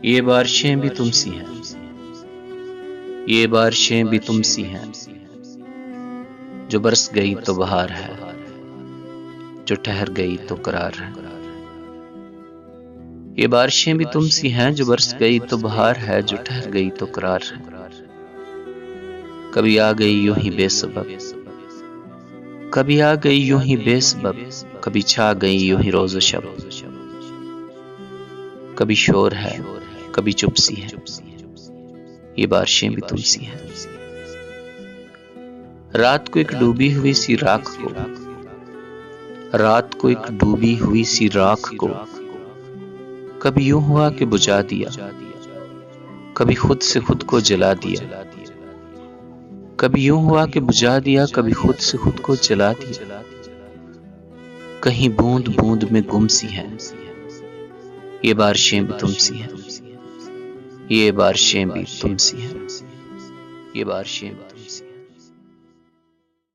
ये बारिशें भी तुमसी हैं, ये बारिशें भी तुमसी हैं, जो बरस गई तो बहार है, जो ठहर गई तो करार है। ये बारिशें भी तुमसी हैं, जो बरस गई तो बहार है, जो ठहर गई तो करार है। कभी आ गई यूं ही बेसबब, कभी आ गई यूं ही बेसबब, कभी छा गई यूं ही रोज़ो शब। कभी शोर है, कभी चुपसी है, ये बारिशें भी तुमसी हैं। रात को एक डूबी हुई सी राख को, रात को एक डूबी हुई सी राख को कभी यूं हुआ कि बुझा दिया, कभी खुद से खुद को जला दिया। कभी यूं हुआ कि बुझा दिया, कभी खुद से खुद को जला दिया। कहीं बूंद बूंद में गुम सी है, ये बारिशें भी तुमसी हैं, ये बारिशें भी तुमसी हैं, ये बारिशें भी तुमसी हैं।